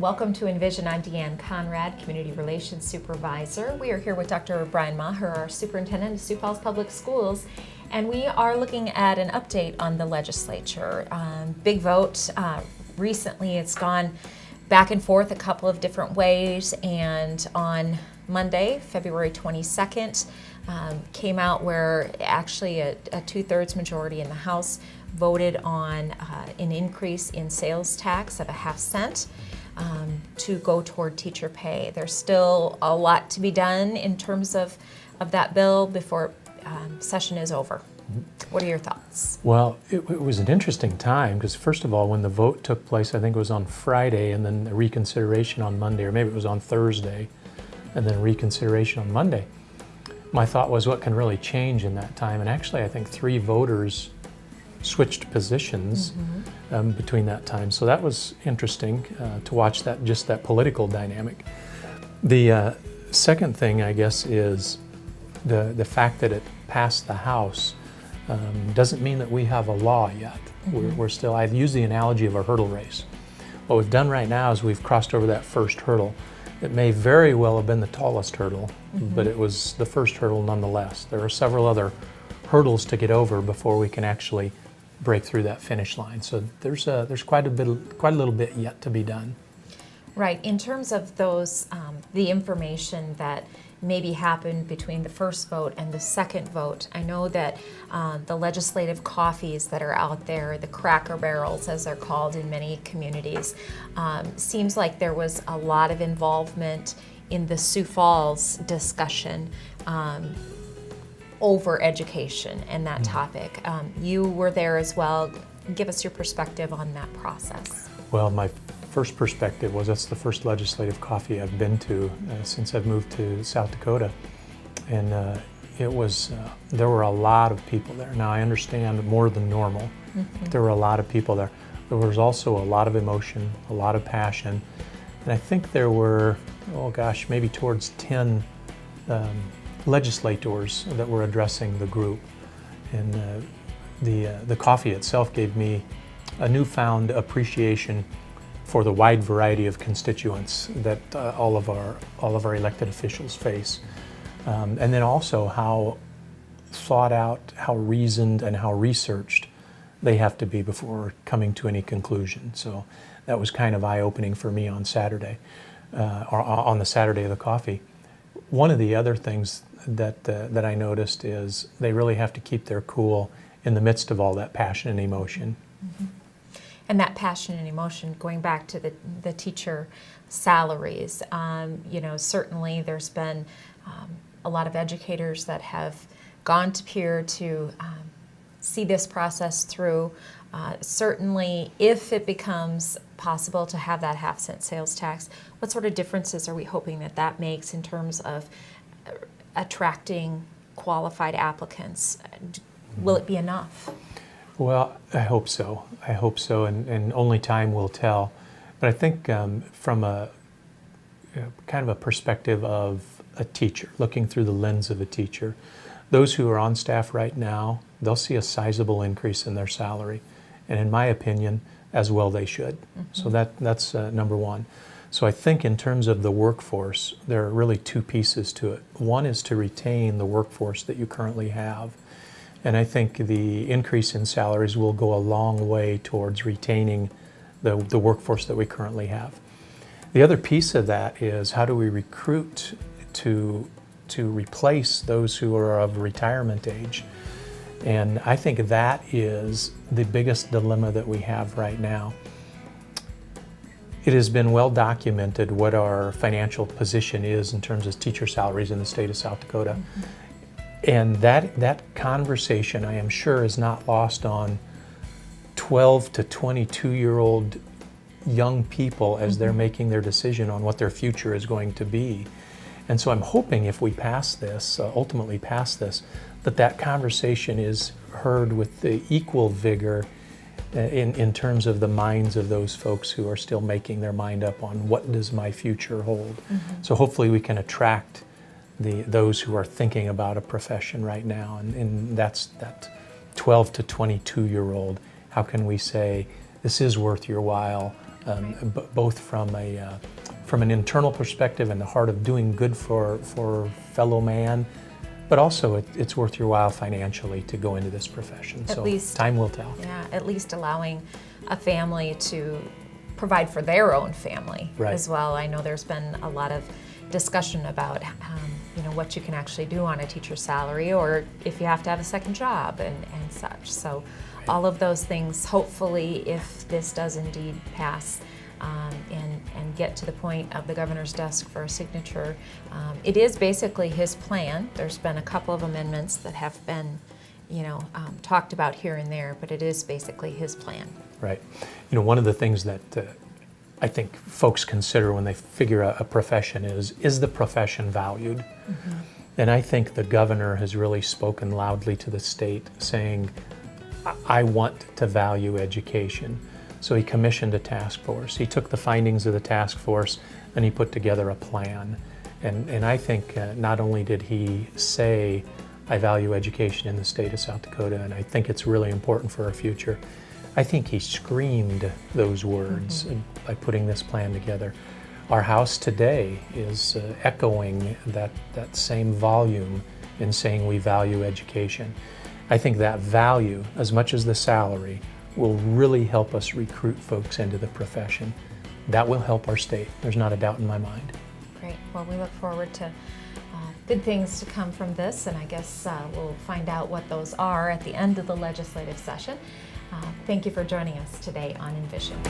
welcome to Envision. I'm Deanne Conrad, Community Relations Supervisor. We are here with Dr. Brian Maher, our Superintendent of Sioux Falls Public Schools, and we are looking at an update on the legislature. Big vote. Recently it's gone back and forth a couple of different ways, and on Monday, February 22nd, came out where actually a two-thirds majority in the House voted on an increase in sales tax of a half cent to go toward teacher pay. There's still a lot to be done in terms of that bill before session is over. What are your thoughts? Well, it was an interesting time because first of all, when the vote took place, I think it was on Friday, and then the reconsideration on Monday, or maybe it was on Thursday, and then reconsideration on Monday. My thought was, what can really change in that time? And actually, I think 3 voters switched positions between that time. So that was interesting to watch that, just that political dynamic. The second thing, I guess, is the fact that it passed the House doesn't mean that we have a law yet. We're still, I've used the analogy of a hurdle race. What we've done right now is we've crossed over that first hurdle. It may very well have been the tallest hurdle, but it was the first hurdle nonetheless. There are several other hurdles to get over before we can actually break through that finish line. So there's quite a little bit yet to be done. Right. In terms of those, the information that maybe happened between the first vote and the second vote, I know that the legislative coffees that are out there, the Cracker Barrels as they're called in many communities, seems like there was a lot of involvement in the Sioux Falls discussion over education and that topic. You were there as well. Give us your perspective on that process. Well, my first perspective was that's the first legislative coffee I've been to since I've moved to South Dakota, and it was there were a lot of people there. Now I understand more than normal, but there were a lot of people there. There was also a lot of emotion, a lot of passion, and I think there were, oh gosh, maybe towards 10 legislators that were addressing the group, and the coffee itself gave me a newfound appreciation for the wide variety of constituents that all of our elected officials face, and then also how thought out, how reasoned, and how researched they have to be before coming to any conclusion. So that was kind of eye-opening for me on Saturday, or on the Saturday of the coffee. One of the other things that I noticed is they really have to keep their cool in the midst of all that passion and emotion. And that passion and emotion, going back to the teacher salaries, you know, certainly there's been a lot of educators that have gone to peer to see this process through. Certainly, if it becomes possible to have that half-cent sales tax, what sort of differences are we hoping that that makes in terms of attracting qualified applicants? Will it be enough? Well, I hope so. I hope so, and only time will tell. But I think from a kind of a perspective of a teacher, looking through the lens of a teacher, those who are on staff right now, they'll see a sizable increase in their salary. And in my opinion, as well they should. So that's number one. So I think in terms of the workforce, there are really 2 pieces to it. One is to retain the workforce that you currently have. And I think the increase in salaries will go a long way towards retaining the workforce that we currently have. The other piece of that is how do we recruit to replace those who are of retirement age? And I think that is the biggest dilemma that we have right now. It has been well documented what our financial position is in terms of teacher salaries in the state of South Dakota. And that conversation, I am sure, is not lost on 12 to 22-year-old young people as they're making their decision on what their future is going to be. And so I'm hoping if we pass this, ultimately pass this, that conversation is heard with the equal vigor in terms of the minds of those folks who are still making their mind up on what does my future hold. So hopefully we can attract those who are thinking about a profession right now, and that's that 12 to 22-year-old. How can we say this is worth your while both from an internal perspective and the heart of doing good for fellow man, but also it's worth your while financially to go into this profession. At least, time will tell. Yeah, at least allowing a family to provide for their own family as well. I know there's been a lot of discussion about what you can actually do on a teacher's salary, or if you have to have a second job and such. So all of those things, hopefully, if this does indeed pass and get to the point of the governor's desk for a signature, it is basically his plan. There's been a couple of amendments that have been talked about here and there, but it is basically his plan. Right. One of the things that I think folks consider when they figure out a profession is the profession valued? Mm-hmm. And I think the governor has really spoken loudly to the state saying, I want to value education. So he commissioned a task force. He took the findings of the task force and he put together a plan. And I think not only did he say, I value education in the state of South Dakota, and I think it's really important for our future, I think he screamed those words by putting this plan together. Our House today is echoing that same volume in saying we value education. I think that value, as much as the salary, will really help us recruit folks into the profession. That will help our state. There's not a doubt in my mind. Great. Well, we look forward to good things to come from this, and I guess we'll find out what those are at the end of the legislative session. Thank you for joining us today on Envision.